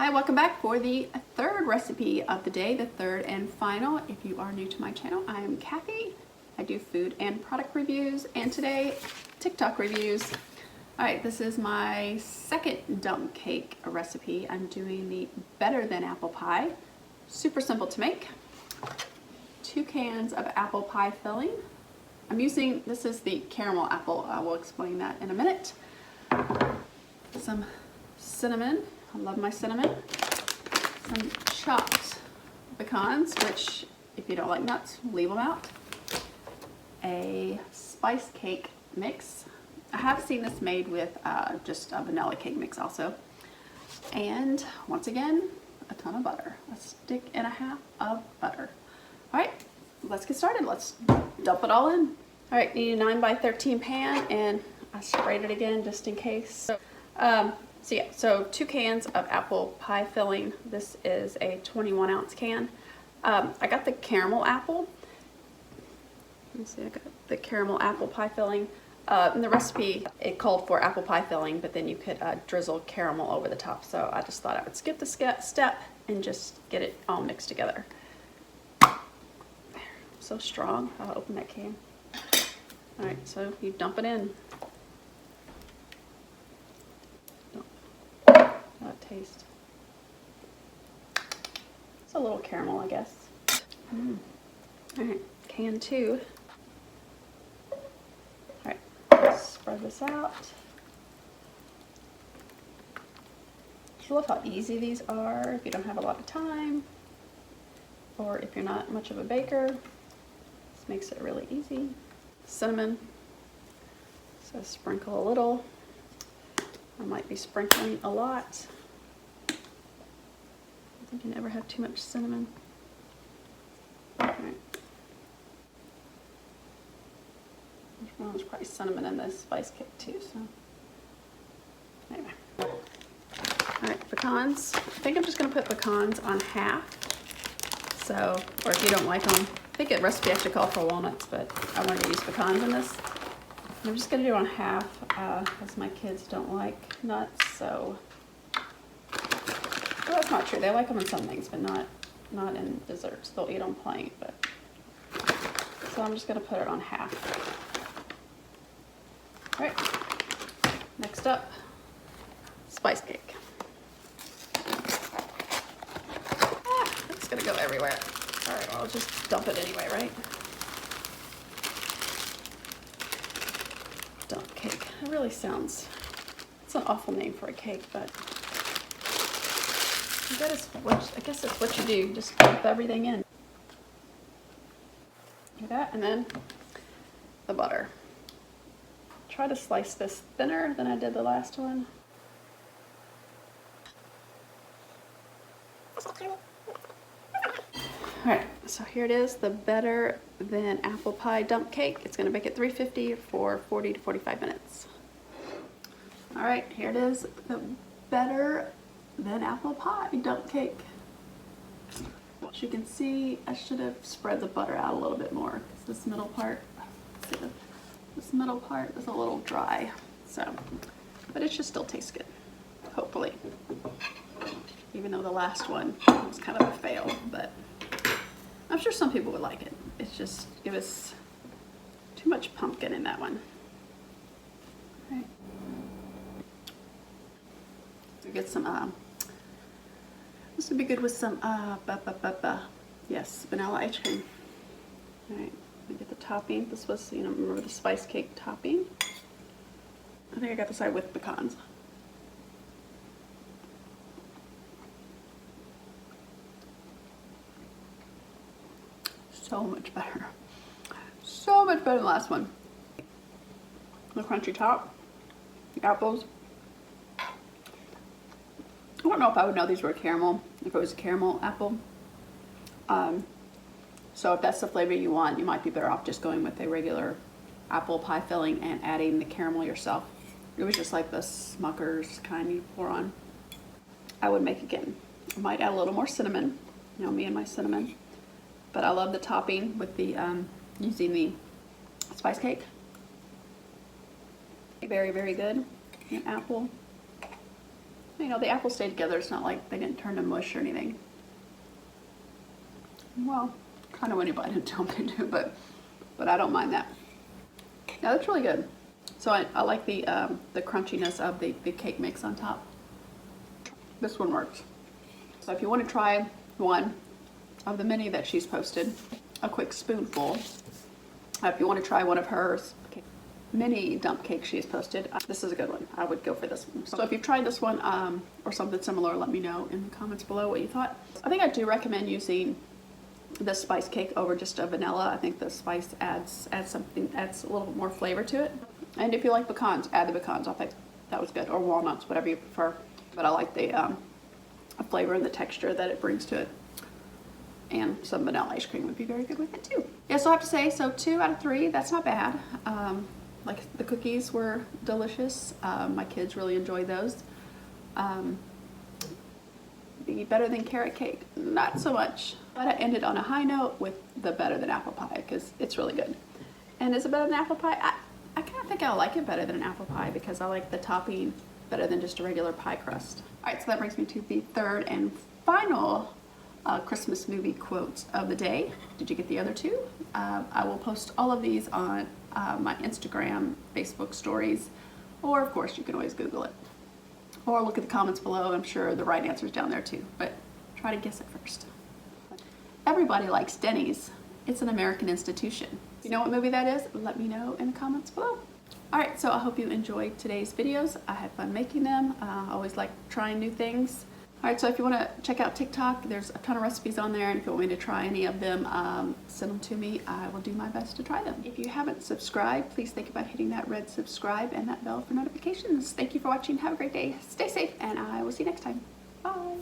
Hi, welcome back for the third recipe of the day, the third and final. If you are new to my channel, I am Kathy. I do food and product reviews, and today, TikTok reviews. All right, this is my second dump cake recipe. I'm doing the Better Than Apple Pie. Super simple to make. 2 cans of apple pie filling. I'm using, this is the caramel apple. I will explain that in a minute. Some cinnamon. I love my cinnamon. Some chopped pecans, which if you don't like nuts, leave them out. A spice cake mix. I have seen this made with just a vanilla cake mix also. And once again, a ton of butter. A stick and a half of butter. All right, let's get started. Let's dump it all in. All right, need a 9x13 pan, and I sprayed it again just in case. So 2 cans of apple pie filling. This is a 21-ounce can. I got the caramel apple. Let me see, I got the caramel apple pie filling. In the recipe, it called for apple pie filling, but then you could drizzle caramel over the top. So I just thought I would skip the step and just get it all mixed together. So strong. I'll open that can. All right, so you dump it in. Taste. It's a little caramel, I guess. All right, can 2. All right, let's spread this out. I love how easy these are if you don't have a lot of time, or if you're not much of a baker. This makes it really easy. Cinnamon. So sprinkle a little. I might be sprinkling a lot. I think you never have too much cinnamon. Right. Well, there's probably cinnamon in this spice cake too, so anyway. Alright, pecans. I think I'm just going to put pecans on half. So, or if you don't like them, I think the recipe actually called for walnuts, but I wanted to use pecans in this. And I'm just going to do it on half, because my kids don't like nuts, so. Well, that's not true. They like them in some things, but not in desserts. They'll eat them plain, but. So I'm just going to put it on half. All right. Next up, spice cake. It's going to go everywhere. All right, well, I'll just dump it anyway, right? Dump cake. It really sounds, it's an awful name for a cake, but I guess it's what you do. Just dump everything in. Do that, and then the butter. Try to slice this thinner than I did the last one. Alright, so here it is, the Better Than Apple Pie dump cake. It's going to bake at 350 for 40 to 45 minutes. Alright, here it is, the Better Than Apple Pie dump cake. As you can see, I should have spread the butter out a little bit more, because this middle part, this middle part is a little dry. So, but it should still taste good, hopefully. Even though the last one was kind of a fail, but I'm sure some people would like it. It's just, it was too much pumpkin in that one. All right. So get some, this would be good with some, yes, vanilla ice cream. All right, let me get the topping. This was, remember the spice cake topping? I think I got the side with pecans. So much better. So much better than the last one. The crunchy top, the apples. I don't know if I would know these were caramel, if it was a caramel apple. So if that's the flavor you want, you might be better off just going with a regular apple pie filling and adding the caramel yourself. It was just like the Smucker's kind you pour on. I would make again. I might add a little more cinnamon, me and my cinnamon. But I love the topping with the, using the spice cake. Very, very good. An apple. You know, the apples stayed together. It's not like they didn't turn to mush or anything. Well, kind of when you bite into them they do, but I don't mind that. Now that's really good. So I like the crunchiness of the cake mix on top. This one works. So if you want to try one of the many that she's posted, a quick spoonful. If you want to try one of hers mini dump cakes she has posted, this is a good one. I would go for this one. So if you've tried this one or something similar, let me know in the comments below what you thought. I think I do recommend using the spice cake over just a vanilla. I think the spice adds a little bit more flavor to it. And if you like pecans, add the pecans. I think that was good, or walnuts, whatever you prefer. But I like the flavor and the texture that it brings to it. And some vanilla ice cream would be very good with it too. Yeah, so I have to say, so 2 out of 3, that's not bad. Like the cookies were delicious. My kids really enjoyed those. Be better than carrot cake, not so much. But I ended on a high note with the better than apple pie because it's really good. And is it better than apple pie? I kind of think I like it better than an apple pie because I like the topping better than just a regular pie crust. All right, so that brings me to the third and final Christmas movie quotes of the day. Did you get the other 2? I will post all of these on my Instagram, Facebook stories, or of course you can always Google it. Or look at the comments below. I'm sure the right answer is down there too, but try to guess it first. Everybody likes Denny's. It's an American institution. If you know what movie that is, let me know in the comments below. Alright, so I hope you enjoyed today's videos. I had fun making them. I always like trying new things. Alright, so if you want to check out TikTok, there's a ton of recipes on there, and if you want me to try any of them, send them to me. I will do my best to try them. If you haven't subscribed, please think about hitting that red subscribe and that bell for notifications. Thank you for watching. Have a great day. Stay safe, and I will see you next time. Bye.